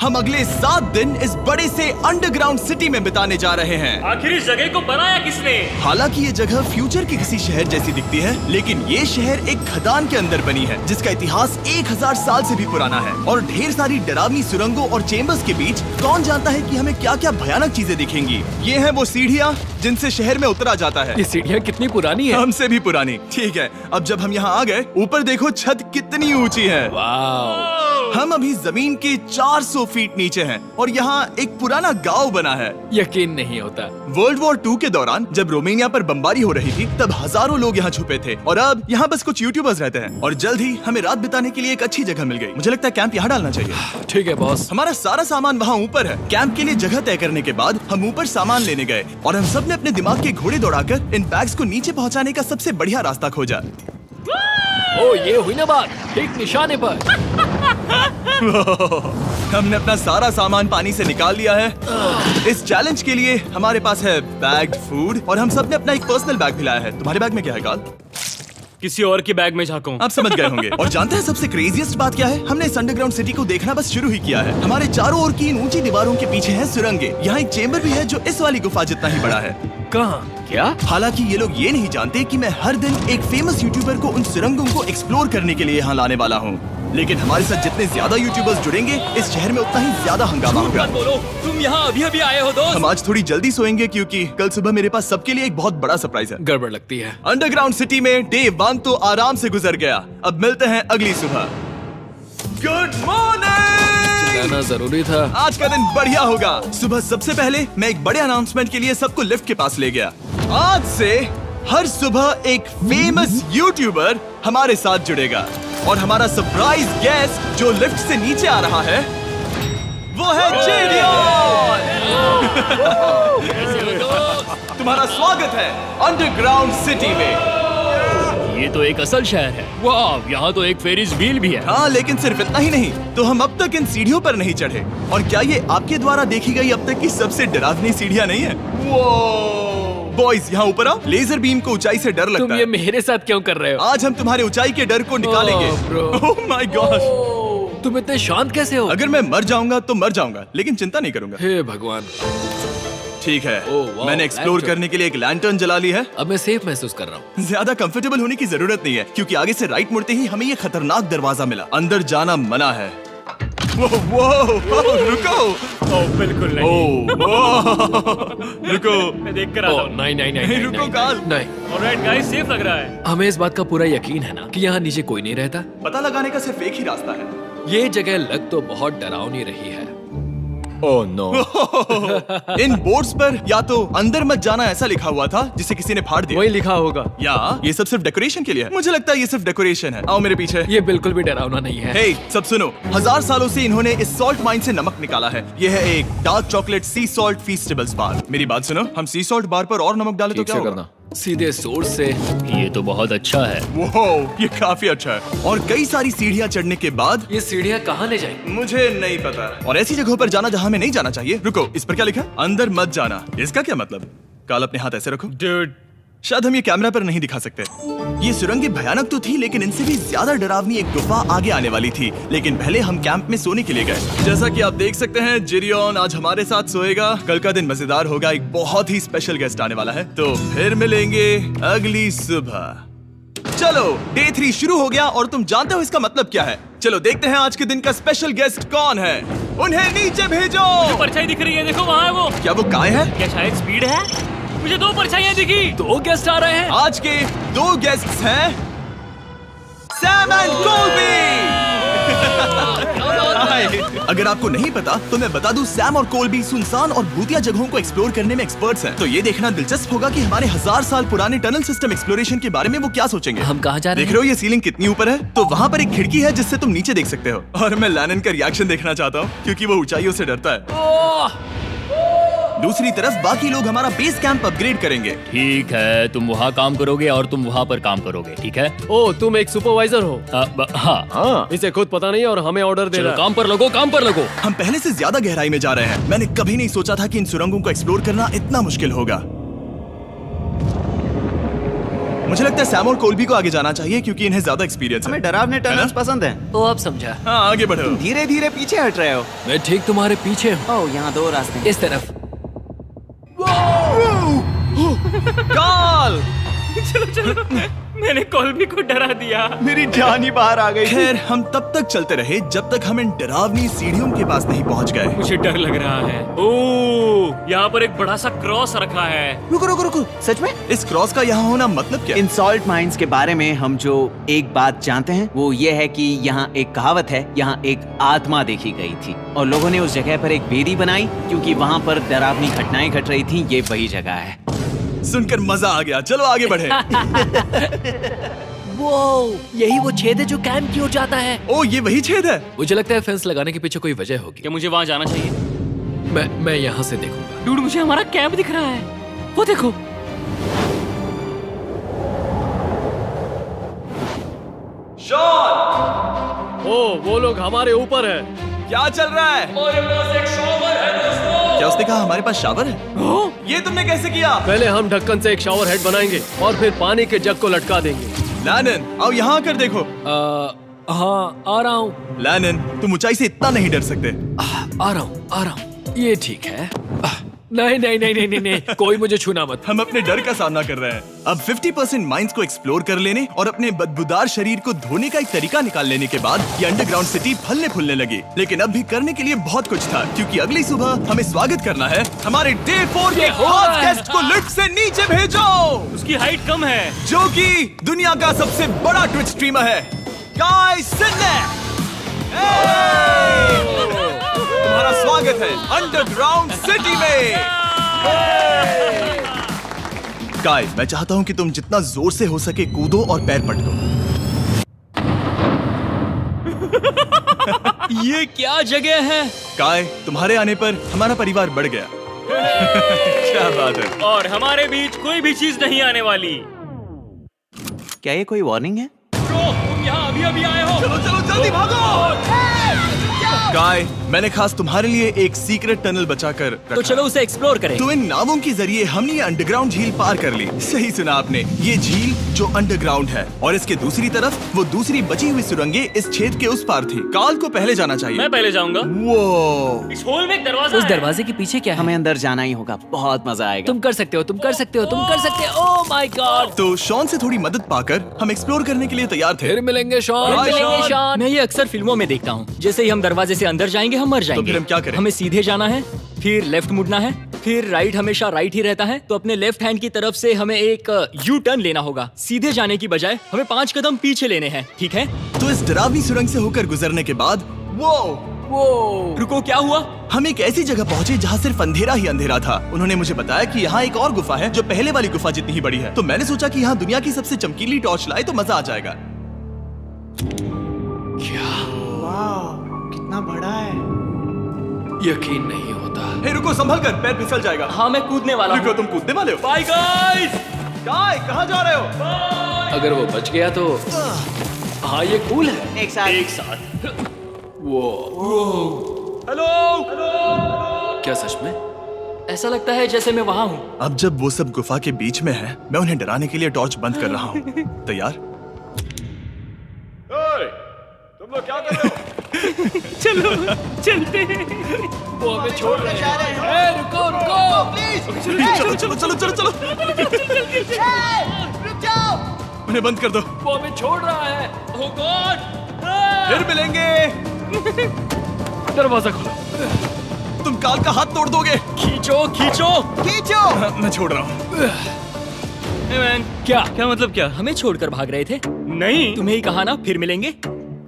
हम अगले 7 दिन इस बड़े से अंडरग्राउंड सिटी में बिताने जा रहे हैं। आखिर इस जगह को बनाया किसने? हालांकि ये जगह फ्यूचर के किसी शहर जैसी दिखती है, लेकिन ये शहर एक खदान के अंदर बनी है जिसका इतिहास 1000 साल से भी पुराना है। और ढेर सारी डरावनी सुरंगों और चेम्बर्स के बीच कौन जानता है कि हमें क्या क्या भयानक चीजें दिखेंगी। ये है वो सीढ़ियाँ जिनसे शहर में उतरा जाता है। ये सीढ़ियाँ कितनी पुरानी है? हमसे भी पुरानी। ठीक है, अब जब हम यहाँ आ गए, ऊपर देखो छत कितनी ऊंची है। वाव! हम अभी जमीन के 400 फीट नीचे हैं और यहाँ एक पुराना गांव बना है। यकीन नहीं होता। वर्ल्ड वॉर 2 के दौरान जब रोमानिया पर बमबारी हो रही थी, तब हजारों लोग यहाँ छुपे थे और अब यहाँ बस कुछ यूट्यूबर्स रहते हैं। और जल्द ही हमें रात बिताने के लिए एक अच्छी जगह मिल गई। मुझे लगता है कैंप यहाँ डालना चाहिए। ठीक है बॉस। हमारा सारा सामान वहाँ ऊपर है। कैंप के लिए जगह तय करने के बाद हम ऊपर सामान लेने गए और हम सब ने अपने दिमाग के घोड़े दौड़ाकर इन बैग्स को नीचे पहुँचाने का सबसे बढ़िया रास्ता खोजा। ओ, ये हुई ना बात, ठीक निशाने पर। हमने अपना सारा सामान पानी से निकाल लिया है। इस चैलेंज के लिए हमारे पास है बैग्ड फूड और हम सब ने अपना एक पर्सनल बैग भी लाया है। तुम्हारे बैग में क्या है काल? किसी और के बैग में झांको। आप समझ गए होंगे। और जानते हैं सबसे क्रेजीएस्ट बात क्या है? हमने इस अंडरग्राउंड सिटी को देखना बस शुरू ही किया है। हमारे चारों ओर की इन ऊंची दीवारों के पीछे है सुरंगे। यहाँ एक चेम्बर भी है जो इस वाली गुफा जितना ही बड़ा है। कहाँ? क्या? हालांकि ये लोग ये नहीं जानते कि मैं हर दिन एक फेमस यूट्यूबर को उन सुरंगों को एक्सप्लोर करने के लिए यहाँ लाने वाला हूँ। लेकिन हमारे साथ जितने ज्यादा यूट्यूबर्स जुड़ेंगे, इस शहर में उतना ही ज्यादा हंगामा होगा। बोलो, तुम यहाँ अभी अभी आए हो दोस्त। हम आज थोड़ी जल्दी सोएंगे क्योंकि कल सुबह मेरे पास सबके लिए एक बहुत बड़ा सरप्राइज है। गड़बड़ लगती है। अंडरग्राउंड सिटी में डे 1 तो आराम से गुजर गया। अब मिलते हैं अगली सुबह। Good morning. जाना जरूरी था। आज का दिन बढ़िया होगा। सुबह सबसे पहले मैं एक बड़े अनाउंसमेंट के लिए सबको लिफ्ट के पास ले गया। आज से हर सुबह एक फेमस यूट्यूबर हमारे साथ जुड़ेगा और हमारा सरप्राइज गेस्ट जो लिफ्ट से नीचे आ रहा है वो है जेडियन। तुम्हारा स्वागत है अंडरग्राउंड सिटी में। ये तो एक असल शहर है। वाह, यहाँ तो एक फेरिस व्हील भी है। हाँ, लेकिन सिर्फ इतना ही नहीं, तो हम अब तक इन सीढ़ियों पर नहीं चढ़े। और क्या ये आपके द्वारा देखी गई अब तक की सबसे डरावनी सीढ़ियाँ नहीं है? बॉयज यहाँ ऊपर आओ। लेजर बीम को ऊंचाई से डर लगता तुम ये मेरे साथ क्यों कर रहे हो? आज हम तुम्हारे ऊंचाई के डर को निकालेंगे। ओह माय गॉड, तुम इतने शांत कैसे हो? अगर मैं मर जाऊंगा तो मर जाऊंगा, लेकिन चिंता नहीं करूंगा। हे भगवान। ठीक है, वाह, मैंने एक्सप्लोर लैंटर्न। करने के लिए एक लैंटर्न जला ली है। अब मैं सेफ महसूस कर रहा हूँ। ज्यादा कंफर्टेबल होने की जरूरत नहीं है क्योंकि आगे से राइट मुड़ते ही हमें ये खतरनाक दरवाजा मिला। अंदर जाना मना है। वो रुको। बिल्कुल नहीं। रुको, मैं देख कर आता हूँ। नहीं, रुको काल। नहीं। ऑलराइट गाइस, सेफ लग रहा है। हमें इस बात का पूरा यकीन है ना कि यहाँ नीचे कोई नहीं रहता। पता लगाने का सिर्फ एक ही रास्ता है। ये जगह लग तो बहुत डरावनी रही है। Oh no. इन बोर्ड्स पर या तो अंदर मत जाना ऐसा लिखा हुआ था जिसे किसी ने फाड़ दिया। वही लिखा होगा। या ये सब सिर्फ डेकोरेशन के लिए है। मुझे लगता है ये सिर्फ डेकोरेशन है। आओ मेरे पीछे। ये बिल्कुल भी डरावना नहीं है। हे, सब सुनो। 1000 सालों से इन्होंने इस सॉल्ट माइन से नमक निकाला है। ये है एक डार्क चॉकलेट सी सॉल्ट फीस्टेबल्स बार। मेरी बात सुनो, हम सी सॉल्ट बार पर और नमक डाले तो क्या होगा? सीधे सोर्स से। ये तो बहुत अच्छा है। वो ये काफी अच्छा है। और कई सारी सीढ़ियाँ चढ़ने के बाद ये सीढ़ियाँ कहाँ ले जाएंगी? मुझे नहीं पता। और ऐसी जगहों पर जाना जहाँ हमें नहीं जाना चाहिए। रुको, इस पर क्या लिखा? अंदर मत जाना। इसका क्या मतलब? काल अपने हाथ ऐसे रखो। डूड, शायद हम ये कैमरा पर नहीं दिखा सकते। ये सुरंगें भयानक तो थी, लेकिन इनसे भी ज्यादा डरावनी एक गुफा आगे आने वाली थी। लेकिन पहले हम कैंप में सोने के लिए गए। जैसा कि आप देख सकते हैं, जेरियन आज हमारे साथ सोएगा। कल का दिन मजेदार होगा। एक बहुत ही स्पेशल गेस्ट आने वाला है। तो फिर मिलेंगे अगली सुबह। चलो, डे 3 शुरू हो गया और तुम जानते हो इसका मतलब क्या है? चलो देखते हैं आज के दिन का स्पेशल गेस्ट कौन है। उन्हें नीचे भेजो। परछाई दिख रही है, देखो वहाँ है वो। क्या वो काय है? क्या शायद स्पीड है? मुझे 2 परछाइयाँ दिखी। 2 गेस्ट आ रहे हैं। आज के 2 गेस्ट्स हैं सैम एंड कोलबी। अगर आपको नहीं पता तो मैं बता दूं, सैम और कोलबी सुनसान और भूतिया जगहों को एक्सप्लोर करने में एक्सपर्ट्स हैं। तो ये देखना दिलचस्प होगा कि हमारे 1000 साल पुराने टनल सिस्टम एक्सप्लोरेशन के बारे में वो क्या सोचेंगे। हम कहाँ जा रहे देख रहे हो ये सीलिंग कितनी ऊपर है? तो वहाँ पर एक खिड़की है जिससे तुम नीचे देख सकते हो। और मैं लैनन का रिएक्शन देखना चाहता हूँ क्योंकि वो ऊंचाइयों से डरता है। दूसरी तरफ बाकी लोग हमारा बेस कैंप अपग्रेड करेंगे। ठीक है, तुम वहाँ काम करोगे और तुम वहाँ पर काम करोगे, ठीक है? ओ, तुम एक सुपरवाइजर हो? हाँ। इसे खुद पता नहीं और हमें ऑर्डर दे चलो रहा है। काम पर लगो, काम पर लगो। हम पहले से ज्यादा गहराई में जा रहे हैं। मैंने कभी नहीं सोचा था कि इन सुरंगों को एक्सप्लोर करना इतना मुश्किल होगा। मुझे लगता है सैम और कोल्बी को आगे जाना चाहिए क्योंकि इन्हें ज्यादा एक्सपीरियंस है। हमें डरावने टनल्स पसंद हैं। तो अब समझा। हाँ आगे बढ़ो। धीरे धीरे पीछे हट रहे हो। मैं ठीक तुम्हारे पीछे हूँ। ओह, यहाँ 2 रास्ते हैं। इस तरफ। काल मैंने कोल्बी को डरा दिया। मेरी जान ही बाहर आ गई। खैर हम तब तक चलते रहे जब तक हम इन डरावनी सीढ़ियों के पास नहीं पहुंच गए। मुझे डर लग रहा है। ओह, यहाँ पर एक बड़ा सा क्रॉस रखा है। रुको रुको रुको, सच में? इस क्रॉस का यहाँ होना मतलब क्या? इन सॉल्ट माइंस के बारे में हम जो एक बात जानते हैं वो ये है कि यहाँ एक कहावत है, यहाँ एक आत्मा देखी गई थी और लोगों ने उस जगह पर एक वेदी बनाई क्योंकि वहाँ पर डरावनी घटनाएं घट रही थी। ये वही जगह है। सुनकर मजा आ गया, चलो आगे बढ़े। वो यही वो छेद है जो कैंप की ओर जाता है। ओ ये वही छेद है। मुझे लगता है फेंस लगाने के पीछे कोई वजह होगी। क्या मुझे वहाँ जाना चाहिए? मैं यहाँ से देखूंगा। डूड, मुझे हमारा कैंप दिख रहा है। वो देखो। शॉन, ओ वो लोग हमारे ऊपर है। क्या चल रहा है? हमारे पास एक शॉवर है दोस्तों। क्या उसने कहा हमारे पास शावर है? ये तुमने कैसे किया? पहले हम ढक्कन से एक शावर हेड बनाएंगे और फिर पानी के जग को लटका देंगे। लैनन आओ यहाँ आकर देखो। हाँ आ रहा हूँ। लैनन तुम ऊंचाई से इतना नहीं डर सकते। आ रहा हूँ। ये ठीक है। नहीं नहीं नहीं नहीं नहीं नहीं, कोई मुझे छूना मत। हम अपने डर का सामना कर रहे हैं। अब 50% माइंस को एक्सप्लोर कर लेने और अपने बदबूदार शरीर को धोने का एक तरीका निकाल लेने के बाद ये अंडरग्राउंड सिटी फलने फूलने लगी। लेकिन अब भी करने के लिए बहुत कुछ था क्योंकि अगली सुबह हमें स्वागत करना है हमारे डे 4 के खास गेस्ट को लिफ्ट से नीचे भेजो, उसकी हाइट कम है। जो कि दुनिया का सबसे बड़ा ट्विच स्ट्रीमर है, काई सिनेक। तुम्हारा स्वागत है अंडरग्राउंड सिटी में। काई, मैं चाहता हूँ कि तुम जितना जोर से हो सके कूदो और पैर पटको। ये क्या जगह है? काय, तुम्हारे आने पर हमारा परिवार बढ़ गया। क्या बात है। और हमारे बीच कोई भी चीज नहीं आने वाली। क्या ये कोई वार्निंग है? तुम यहाँ अभी अभी आए हो। चलो चलो जल्दी भागो। काय, मैंने खास तुम्हारे लिए एक सीक्रेट टनल बचाकर रखा। तो चलो उसे एक्सप्लोर करें। तो इन नावों के जरिए हमने ये अंडरग्राउंड झील पार कर ली। सही सुना आपने, ये झील जो अंडरग्राउंड है और इसके दूसरी तरफ वो दूसरी बची हुई सुरंगें इस छेद के उस पार थी। काल को पहले जाना चाहिए। मैं पहले जाऊंगा। वो इस होल में एक दरवाजा उस है। दरवाजे के पीछे क्या है? हमें अंदर जाना ही होगा, बहुत मजा आएगा। तुम कर सकते हो, तुम कर सकते हो, तुम कर सकते हो। Oh my God. तो शॉन से थोड़ी मदद पाकर हम एक्सप्लोर करने के लिए तैयार थे। फिर मिलेंगे शॉन। Bye, Sean। मैं ये अक्सर फिल्मों में देखता हूँ। जैसे ही हम दरवाजे से अंदर जाएंगे हम मर जाएंगे। फिर हम क्या करें? हमें सीधे जाना है, फिर लेफ्ट मुड़ना है, फिर राइट हमेशा राइट ही रहता है। तो अपने लेफ्ट हैंड की तरफ से हमें एक यू टर्न लेना होगा। सीधे जाने की बजाय हमें 5 कदम पीछे लेने हैं, ठीक है? तो इस डरावनी सुरंग से होकर गुजरने के बाद वो रुको, क्या हुआ? हम एक ऐसी जगह पहुंचे जहाँ सिर्फ अंधेरा ही अंधेरा था। उन्होंने मुझे बताया कि यहाँ एक और गुफा है जो पहले वाली गुफा जितनी ही बड़ी है। तो मैंने सोचा कि यहाँ दुनिया की सबसे चमकीली टॉर्च लाए तो मजा आ जाएगा। कितना बड़ा है। यकीन नहीं होता। हे रुको, संभल कर, पैर फिसल जाएगा। हाँ, मैं कूदने वाला रुको, हूँ। तुम कूदने वाले हो? Bye guys. काय, कहाँ जा रहे हो? अगर वो बच गया तो हाँ ये कूल है। एक साथ। एक साथ। हेलो। क्या सच में? ऐसा लगता है जैसे मैं वहाँ हूँ। अब जब वो सब गुफा के बीच में है, मैं उन्हें डराने के लिए टॉर्च बंद कर रहा हूँ। तैयार? तुम लोग क्या कर रहे हो? चलो चलते हैं। वो हमें छोड़ रहे हैं। ए, रुको रुको। चलो चलो चलो चलो चलो। उन्हें बंद कर दो। वो हमें छोड़ रहा है। Oh God! फिर मिलेंगे। दरवाजा खोलो। तुम काल का हाथ तोड़ दोगे। खींचो खींचो। मैं छोड़ रहा हूँ। Hey man, क्या मतलब क्या? हमें छोड़कर भाग रहे थे? नहीं, तुम्हें ही कहा ना फिर मिलेंगे।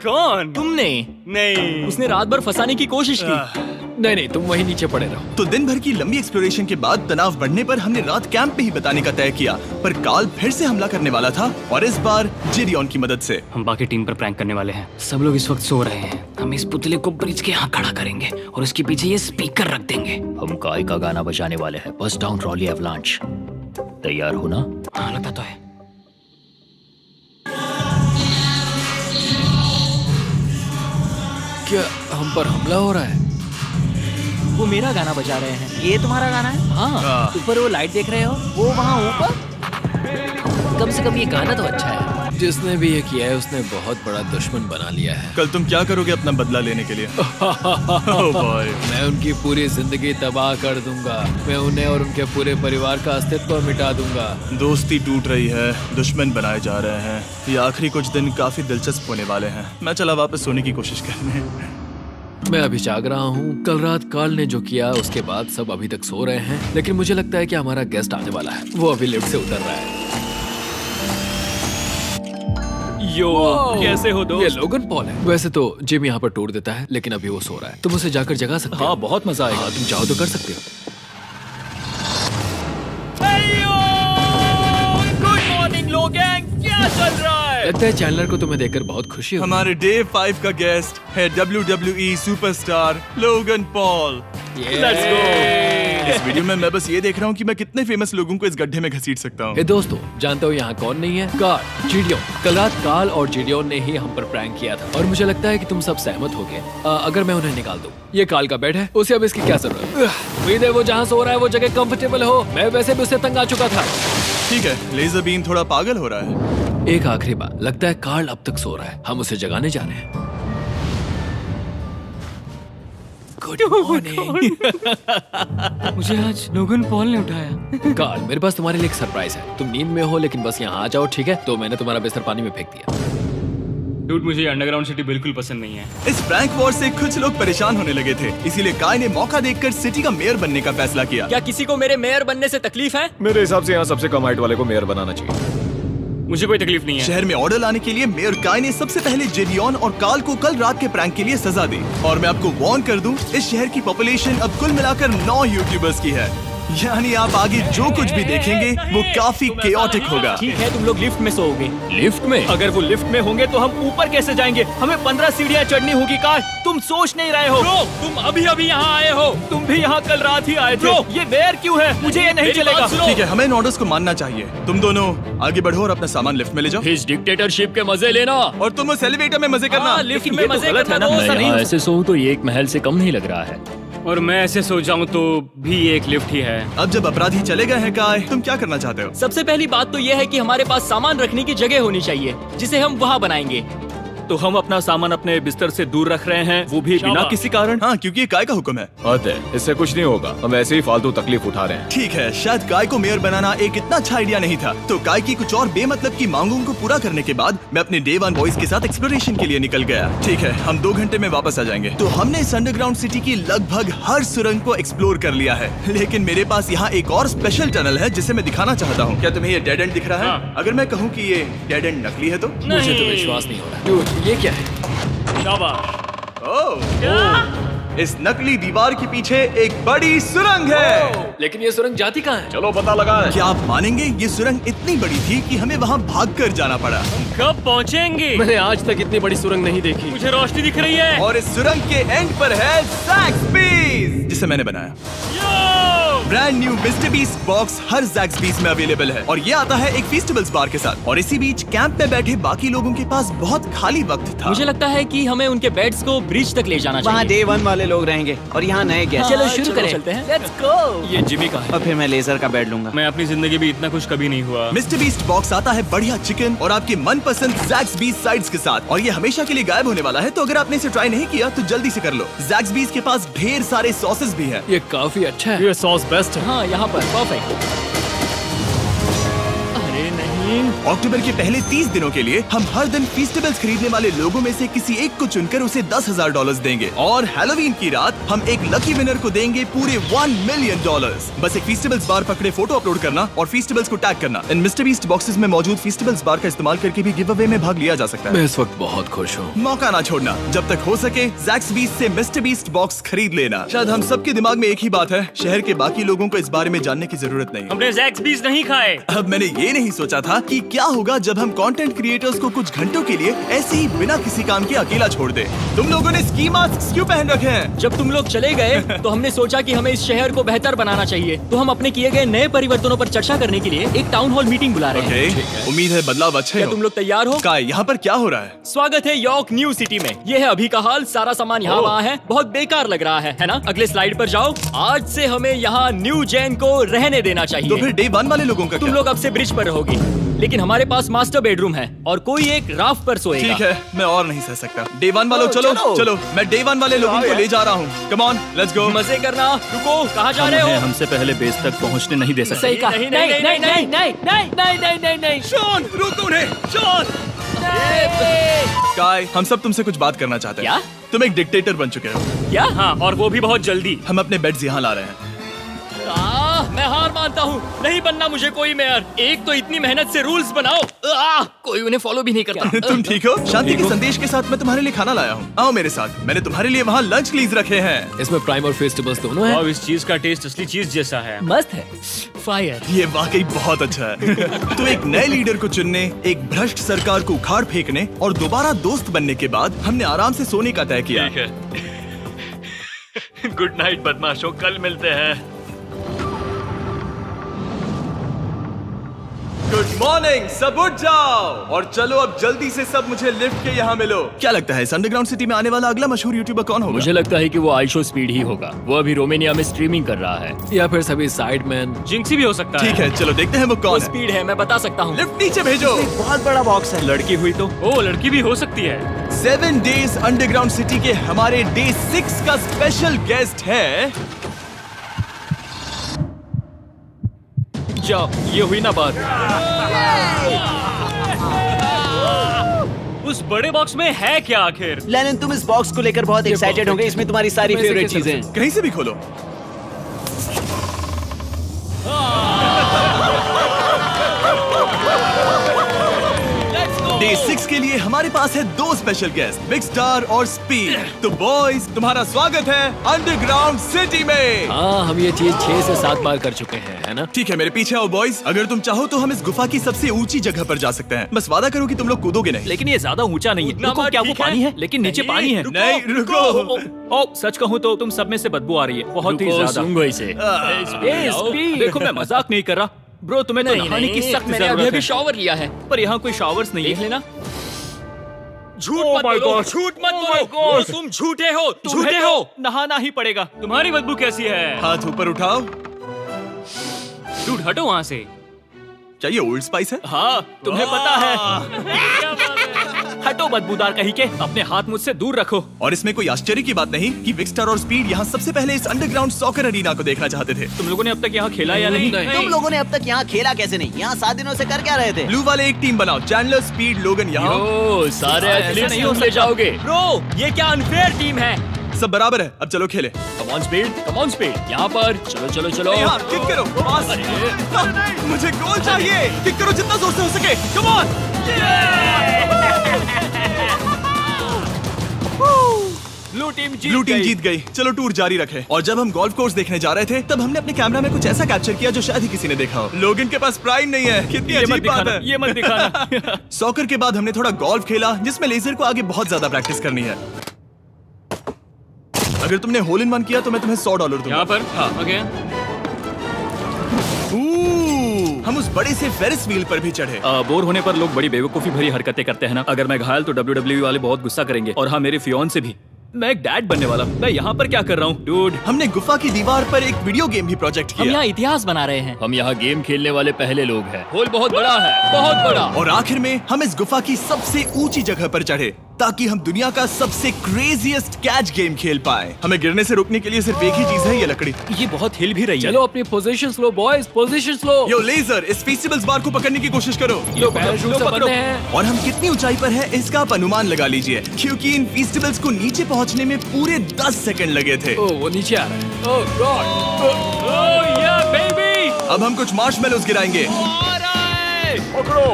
कौन? तुमने? नहीं, उसने रात भर फंसाने की कोशिश की। नहीं नहीं, तुम वहीं नीचे पड़े रहो। तो दिन भर की लंबी एक्सप्लोरेशन के बाद तनाव बढ़ने पर हमने रात कैंप पे ही बिताने का तय किया। पर काल फिर से हमला करने वाला था और इस बार जिरियन की मदद से। हम बाकी टीम पर प्रैंक करने वाले हैं। सब लोग इस वक्त सो रहे हैं। हम इस पुतले को ब्रिज के यहाँ खड़ा करेंगे और उसके पीछे ये स्पीकर रख देंगे। हम काय का गाना बजाने वाले हैं, बस डाउन रॉली एवलांच। तैयार हो ना? हाँ, लगता तो है। क्या हम पर हमला हो रहा है? वो मेरा गाना बजा रहे हैं। ये तुम्हारा गाना है? हाँ, ऊपर वो लाइट देख रहे हो? वो वहाँ ऊपर? कम से कम ये गाना तो अच्छा है। जिसने भी ये किया है उसने बहुत बड़ा दुश्मन बना लिया है। कल तुम क्या करोगे अपना बदला लेने के लिए? Oh boy. मैं उनकी पूरी जिंदगी तबाह कर दूंगा। मैं उन्हें और उनके पूरे परिवार का अस्तित्व मिटा दूंगा। दोस्ती टूट रही है, दुश्मन बनाए जा रहे हैं। ये आखिरी कुछ दिन काफी दिलचस्प होने वाले हैं। मैं चला वापस सोने की कोशिश करने। मैं अभी जाग रहा हूँ। कल रात कार्ल ने जो किया उसके बाद सब अभी तक सो रहे हैं, लेकिन मुझे लगता है कि हमारा गेस्ट आने वाला है। वो अभी लिफ्ट से उतर रहा है। यो, कैसे हो ये दोस्त? लोगन पॉल है। वैसे तो जिम यहाँ पर टूर देता है, लेकिन अभी वो सो रहा है। तुम उसे जाकर जगा सकते हो। हाँ, बहुत मजा आएगा। हाँ, तुम चाहो तो कर सकते हो। गुड मॉर्निंग लोगैंग, क्या चल रहा है? लगता है चैनलर को तुम्हें देखकर बहुत खुशी होगी। हमारे डे 5 का गेस्ट है WWE superstar Logan Paul. Let's go. इस वीडियो में मैं बस ये देख रहा हूँ कि मैं कितने फेमस लोगों को इस गड्ढे में घसीट सकता हूँ। ए दोस्तों, जानते हो यहाँ कौन नहीं है? कार्ल, जीडियोन। कल रात कार्ल और जीडियोन ने ही हम पर प्रैंक किया था और मुझे लगता है कि तुम सब सहमत हो गए। अगर मैं उन्हें निकाल दूं। ये कार्ल का बेड है, उसे अब इसकी क्या जरूरत? उम्मीद है वो जहाँ सो रहा है वो जगह कंफर्टेबल हो। मैं वैसे भी उससे तंग आ चुका था। ठीक है, लेजर बीम थोड़ा पागल हो रहा है। एक आखिरी बात, लगता है कार्ल अब तक सो रहा है। हम उसे जगाने जा रहे हैं। Good morning. मुझे आज लोगन पॉल ने उठाया। कार्ल, मेरे पास तुम्हारे लिए एक सरप्राइज है। तुम नींद में हो लेकिन बस यहाँ आ जाओ, ठीक है? तो मैंने तुम्हारा बिस्तर पानी में फेंक दिया। डूड, मुझे अंडरग्राउंड सिटी बिल्कुल पसंद नहीं है। इस प्रैंक वॉर से कुछ लोग परेशान होने लगे थे, इसीलिए काय ने मौका देखकर सिटी का मेयर बनने का फैसला किया। क्या किसी को मेरे मेयर बनने से तकलीफ है? मेरे हिसाब से यहाँ सबसे कम हाइट वाले को मेयर बनाना चाहिए। मुझे कोई तकलीफ नहीं है। शहर में ऑर्डर लाने के लिए मेयर काय ने सबसे पहले जेडियन और कार्ल को कल रात के प्रैंक के लिए सजा दी। और मैं आपको वार्न कर दूं, इस शहर की पॉपुलेशन अब कुल मिलाकर 9 यूट्यूबर्स की है। यानी आप आगे जो कुछ भी देखेंगे वो काफी केओटिक होगा। ठीक है, तुम लोग लिफ्ट में सोओगे। लिफ्ट में? अगर वो लिफ्ट में होंगे तो हम ऊपर कैसे जाएंगे? हमें 15 सीढ़ियाँ चढ़नी होगी। कार, तुम सोच नहीं रहे हो। Bro, तुम अभी अभी यहाँ आए हो। तुम भी यहाँ कल रात ही आए थे। Bro, ये बेयर क्यों है? मुझे ये नहीं चलेगा। ठीक है, हमें इन ऑर्डर्स को मानना चाहिए। तुम दोनों आगे बढ़ो और अपना सामान लिफ्ट में ले जाओ। इस डिक्टेटरशिप के मजे लेना। और तुम उस एलिवेटर में मजे करना। लिफ्ट में मजे करना तो ऐसा नहीं। ऐसे सोऊं तो ये एक महल से कम नहीं लग रहा है। और मैं ऐसे सो जाऊं तो भी एक लिफ्ट ही है। अब जब अपराधी चले गए हैं काय, तुम क्या करना चाहते हो? सबसे पहली बात तो यह है कि हमारे पास सामान रखने की जगह होनी चाहिए जिसे हम वहाँ बनाएंगे। तो हम अपना सामान अपने बिस्तर से दूर रख रहे हैं, वो भी बिना किसी कारण। हाँ, क्योंकि ये काय का हुक्म है। अतः इससे कुछ नहीं होगा, हम ऐसे ही फालतू तकलीफ उठा रहे हैं। ठीक है, शायद काय को मेयर बनाना एक इतना अच्छा आइडिया नहीं था। तो काय की कुछ और बेमतलब की मांगों को पूरा करने के बाद मैं अपने डे 1 बॉयज के साथ एक्सप्लोरेशन के लिए निकल गया। ठीक है, हम 2 घंटे में वापस आ जाएंगे। तो हमने इस अंडरग्राउंड सिटी की लगभग हर सुरंग को एक्सप्लोर कर लिया है, लेकिन मेरे पास यहाँ एक और स्पेशल टनल है जिसे मैं दिखाना चाहता हूँ। क्या तुम्हें ये डेड एंड दिख रहा है? हाँ। अगर मैं कहूँ कि ये डेड एंड नकली है तो? मुझे तो विश्वास नहीं हो रहा। Dude, ये क्या है? शाबाश। ओह, इस नकली दीवार के पीछे एक बड़ी सुरंग है। लेकिन ये सुरंग जाती कहाँ है? चलो पता लगाएं। क्या आप मानेंगे, ये सुरंग इतनी बड़ी थी कि हमें वहाँ भागकर जाना पड़ा। कब पहुँचेंगे? मैंने आज तक इतनी बड़ी सुरंग नहीं देखी। मुझे रोशनी दिख रही है। और इस सुरंग के एंड पर है ज़ैक्सबीस, जिसे मैंने बनाया। Brand new Mister Beast box हर ज़ैक्सबीस में अवेलेबल है और ये आता है एक फेस्टिवल्स बार के साथ। और इसी बीच कैंप में बैठे बाकी लोगों के पास बहुत खाली वक्त था। मुझे लगता है कि हमें उनके बेड्स को ब्रिज तक ले जाना वहाँ चाहिए। डे 1 वाले लोग रहेंगे और यहाँ नए गेस्ट। चलो शुरू करें। चलते हैं। Let's go. ये जिमी का है। और फिर मैं लेजर का बेड लूंगा। मैं अपनी जिंदगी में इतना खुश कभी नहीं हुआ। मिस्टर बीस्ट बॉक्स आता है बढ़िया चिकन और आपके मनपसंद ज़ैक्सबीस साइड्स के साथ, और ये हमेशा के लिए गायब होने वाला है। तो अगर आपने इसे ट्राई नहीं किया तो जल्दी से कर लो। ज़ैक्सबीस के पास ढेर सारे सॉसेस भी हैं। ये काफी अच्छा है। ये सॉस बेस्ट है। हाँ, यहाँ पर परफेक्ट। अरे नहीं। अक्टूबर के पहले 30 दिनों के लिए हम हर दिन फेस्टिवल्स खरीदने वाले लोगों में से किसी एक को चुनकर उसे $10,000 देंगे, और हैलोवीन की रात हम एक लकी विनर को देंगे पूरे $1 मिलियन। बस एक फेस्टिवल्स बार पकड़े फोटो अपलोड करना और फेस्टिवल्स को टैग करना। इन मिस्टर बीस्ट बॉक्सेस में मौजूद फेस्टिवल्स बार का इस्तेमाल करके भी गिव अवे में भाग लिया जा सकता है। मैं इस वक्त बहुत खुश हूँ। मौका ना छोड़ना, जब तक हो सके ज़ैक्सबीस से मिस्टर बीस्ट बॉक्स खरीद लेना। शायद हम सबके दिमाग में एक ही बात है, शहर के बाकी लोगों को इस बारे में जानने की जरूरत नहीं। हमने ज़ैक्सबीस नहीं खाए। अब मैंने ये नहीं सोचा था कि क्या होगा जब हम कंटेंट क्रिएटर्स को कुछ घंटों के लिए ऐसे ही बिना किसी काम के अकेला छोड़ दे। तुम लोगों ने स्की मास्क क्यों पहन रखे हैं? जब तुम लोग चले गए तो हमने सोचा कि हमें इस शहर को बेहतर बनाना चाहिए। तो हम अपने किए गए नए परिवर्तनों पर चर्चा करने के लिए एक टाउन हॉल मीटिंग बुला रहे हैं। ओके, उम्मीद है बदलाव अच्छे क्या हो। तुम लोग तैयार हो? काय, यहाँ पर क्या हो रहा है? स्वागत है यॉर्क न्यू सिटी में। ये है अभी का हाल। सारा सामान यहाँ वहाँ है। बहुत बेकार लग रहा है ना? अगले स्लाइड पर जाओ। आज से हमें यहाँ न्यू जेन को रहने देना चाहिए। तो फिर डे 1 वाले लोगों का तुम क्या? लोग अब से ब्रिज पर रहोगे। लेकिन हमारे पास मास्टर बेडरूम है और कोई एक राफ्ट पर सोएगा। ठीक है, मैं और नहीं सह सकता। डे 1 वालों चलो चलो, मैं डे 1 वाले लोगों को ले जा रहा हूँ। Come on, let's go. मजे करना। रुको, कहाँ जा रहे हो? हमसे पहले बेस तक पहुंचने नहीं दे सकते। सही कहा। नहीं नहीं नहीं नहीं नहीं नहीं नहीं नहीं नहीं नहीं। शॉन, रुक उन्हें, शॉन। काय, हम सब तुमसे कुछ बात करना चाहते हैं। क्या? तुम एक डिक्टेटर बन चुके हो। क्या? हाँ, और वो भी बहुत जल्दी। हम अपने बेड्स यहाँ ला रहे हैं। मैं हार मानता हूँ। नहीं बनना मुझे कोई मेयर। एक तो इतनी मेहनत से रूल्स बनाओ, कोई उन्हें फॉलो भी नहीं करता। तुम ठीक हो? शांति के संदेश के साथ मैं तुम्हारे लिए खाना लाया हूँ। आओ मेरे साथ, मैंने तुम्हारे लिए वहाँ लंच क्लीज रखे हैं। इसमें प्राइम और फेस्टिवल्स दोनों हैं। और इस चीज का टेस्ट असली चीज जैसा है। मस्त है। फायर। ये वाकई बहुत अच्छा है। तो एक नए लीडर को चुनने, एक भ्रष्ट सरकार को उखाड़ फेंकने और दोबारा दोस्त बनने के बाद हमने आराम से सोने का तय किया। गुड नाइट बदमाशों, कल मिलते हैं। गुड मॉर्निंग, सब उठ जाओ और चलो अब जल्दी से सब मुझे लिफ्ट के यहाँ मिलो। क्या लगता है इस अंडरग्राउंड सिटी में आने वाला अगला मशहूर यूट्यूबर कौन होगा? मुझे लगता है कि वो आइशो स्पीड ही होगा। वो अभी रोमेनिया में स्ट्रीमिंग कर रहा है। या फिर सभी साइडमैन। जिंक्सी भी हो सकता है। ठीक है, चलो देखते हैं वो कौन है। स्पीड है, मैं बता सकता हूँ। लिफ्ट नीचे भेजो। बहुत बड़ा बॉक्स है। लड़की हुई तो? ओ, लड़की भी हो सकती है। 7 डेज अंडरग्राउंड सिटी के हमारे डे 6 का स्पेशल गेस्ट है। जाओ, ये हुई ना बात। उस बड़े बॉक्स में है क्या आखिर? लेनिन, तुम इस बॉक्स को लेकर बहुत एक्साइटेड होंगे। इसमें तुम्हारी सारी फेवरेट चीजें हैं। कहीं से भी खोलो। डे 6 के लिए हमारे पास है 2 स्पेशल गेस्ट, बिग स्टार और स्पीड। तो बॉयज, तुम्हारा स्वागत है अंडरग्राउंड सिटी में। हाँ, हम ये चीज 6 से 7 बार कर चुके हैं, है ना? ठीक है, मेरे पीछे आओ बॉयज। अगर तुम चाहो तो हम इस गुफा की सबसे ऊंची जगह पर जा सकते हैं। बस वादा करो कि तुम लोग कूदोगे नहीं। लेकिन ये ज्यादा ऊंचा नहीं है। रुको, क्या वो पानी है? लेकिन नीचे पानी है। नहीं, रुको। ओ, सच कहूँ तो तुम सब में से बदबू आ रही है, बहुत ही ज्यादा। सूंघो इसे। देखो, मैं मजाक नहीं कर रहा। ब्रो, तुम्हें तो नहाने की सख्त मैंने अभी जरूरत अभी है। शॉवर लिया है। पर यहाँ कोई शॉवर्स नहीं देख है। लेना। झूठ मत बोलो, झूठ मत बोलो। तुम झूठे हो, झूठे हो। नहाना ही पड़ेगा। तुम्हारी बदबू कैसी है? हाथ ऊपर उठाओ। डूड, हटो वहाँ से। क्या ये ओल्ड स्पाइस है? हाँ, तुम्हें पता है। हटो बदबूदार कहीं के, अपने हाथ मुझसे दूर रखो। और इसमें कोई आश्चर्य की बात नहीं कि बिग स्टार और स्पीड यहाँ सबसे पहले इस अंडरग्राउंड सॉकर अरीना को देखना चाहते थे। तुम लोगों ने अब तक यहाँ खेला या नहीं? तुम लोगों ने अब तक यहाँ खेला कैसे नहीं? यहाँ 7 दिनों से कर क्या रहे थे? ब्लू वाले एक टीम बनाओ, चैंडलर, स्पीड, लोगन यहाँ। ओ, सारे ऐसा एथलीट्स नहीं हो तुम ले सकता। जाओगे। ब्रो, ये क्या अनफेयर टीम है। सब बराबर है, अब चलो खेले। Come on speed, come on speed. यहाँ पर चलो चलो चलो। यहाँ किक करो, पास। नहीं, मुझे गोल चाहिए। किक करो जितना जोर से हो सके। Come on. ब्लू टीम जीत गई। चलो टूर जारी रखे। और जब हम गोल्फ कोर्स देखने जा रहे थे तब हमने अपने कैमरा में कुछ ऐसा कैप्चर किया जो शायद ही किसी ने देखा हो। लोगन के पास प्राइम नहीं है। कितनी ये मत अजीब बात दिखाना, है। ये मत दिखाना। सॉकर के बाद हमने थोड़ा गोल्फ खेला जिसमें लेजर को आगे बहुत ज्यादा प्रैक्टिस करनी है। अगर तुमने होल इन वन किया तो मैं तुम्हें $100 दूंगा। यहाँ पर? हाँ, ओके। हम उस बड़े से फेरिस व्हील पर भी चढ़े। बोर होने पर लोग बड़ी बेवकूफी भरी हरकतें करते हैं ना। अगर मैं घायल तो WWE वाले बहुत गुस्सा करेंगे, और हाँ, मेरे फियोन से भी। मैं एक डैड बनने वाला हूँ। मैं यहाँ पर क्या कर रहा हूँ? डूड, हमने गुफा की दीवार पर एक वीडियो गेम भी प्रोजेक्ट हम किया। यहाँ इतिहास बना रहे हैं। हम यहाँ गेम खेलने वाले पहले लोग हैं। होल बहुत बड़ा है, बहुत बड़ा। और आखिर में हम इस गुफा की सबसे ऊंची जगह पर चढ़े ताकि हम दुनिया का सबसे क्रेजीएस्ट कैच गेम खेल पाए। हमें गिरने से रोकने के लिए सिर्फ एक ही चीज है, ये लकड़ी। ये बहुत हिल भी रही है। चलो अपनी पोजीशंस लो बॉयज, पोजीशंस लो। यो लेजर, इस फेस्टिवल्स बार को पकड़ने की कोशिश करो। लो, पैराशूट से बंधे हैं। और हम कितनी ऊंचाई पर हैं इसका आप अनुमान लगा लीजिए, क्योंकि इन फेस्टिवल्स को नीचे पहुंचने में पूरे 10 सेकंड लगे थे। ओ, वो नीचे आ रहा है। ओह गॉड। ओह या बेबी। अब हम कुछ मार्शमेलोस गिराएंगे। पकड़ो।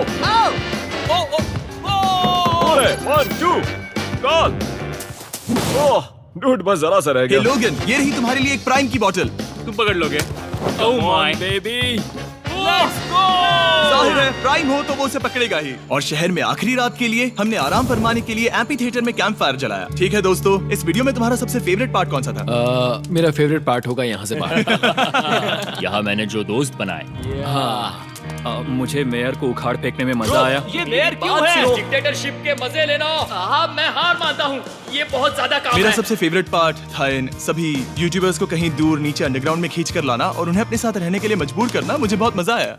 अरे 1 2 कॉल। ओह डूड, बस जरा सा रह हे गया। लोगन, ये रही तुम्हारे लिए एक प्राइम की बोतल। तुम पकड़ लोगे? Oh my baby. जाहिर है प्राइम हो तो वो उसे पकड़ेगा ही। और शहर में आखिरी रात के लिए हमने आराम फरमाने के लिए एम्पी थिएटर में कैंप फायर जलाया। ठीक है दोस्तों, इस वीडियो में तुम्हारा सबसे फेवरेट पार्ट कौन सा था? मेरा फेवरेट पार्ट होगा यहाँ से बाहर। यहाँ मैंने जो दोस्त बनाए। हाँ, मुझे मेयर को उखाड़ फेंकने में मजा आया। ये मेयर क्यों है? डिक्टेटरशिप के मजे लेना। हाँ, मैं हार मानता हूँ। ये बहुत ज्यादा काम मेरा है। सबसे फेवरेट पार्ट था इन सभी यूट्यूबर्स को कहीं दूर नीचे अंडरग्राउंड में खींच कर लाना और उन्हें अपने साथ रहने के लिए मजबूर करना। मुझे बहुत मजा आया।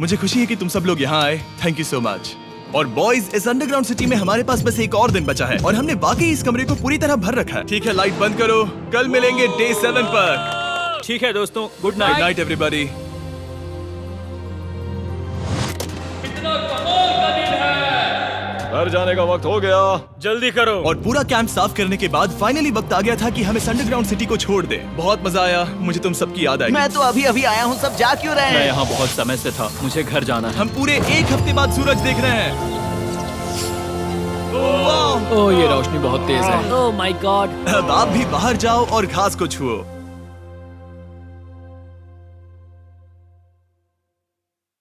मुझे खुशी है कि तुम सब लोग यहाँ आए। Thank you so much. और बॉयज, इस अंडरग्राउंड सिटी में हमारे पास बस एक और दिन बचा है और हमने वाकई इस कमरे को पूरी तरह भर रखा है। ठीक है, लाइट बंद करो। कल मिलेंगे डे 7 पर। ठीक है दोस्तों, good good night. Night everybody. घर जाने का वक्त हो गया। जल्दी करो। और पूरा कैंप साफ करने के बाद फाइनली वक्त आ गया था कि हम इस अंडरग्राउंड सिटी को छोड़ दें। बहुत मजा आया। मुझे तुम सबकी याद आई। मैं तो अभी अभी आया हूँ, सब जा क्यों रहे मैं हैं? यहाँ बहुत समय से था, मुझे घर जाना है। हम पूरे एक हफ्ते बाद सूरज देख रहे हैं। वाह! ओह ये रोशनी बहुत तेज है। Oh my God. अब आप भी बाहर जाओ और घास को छुओ।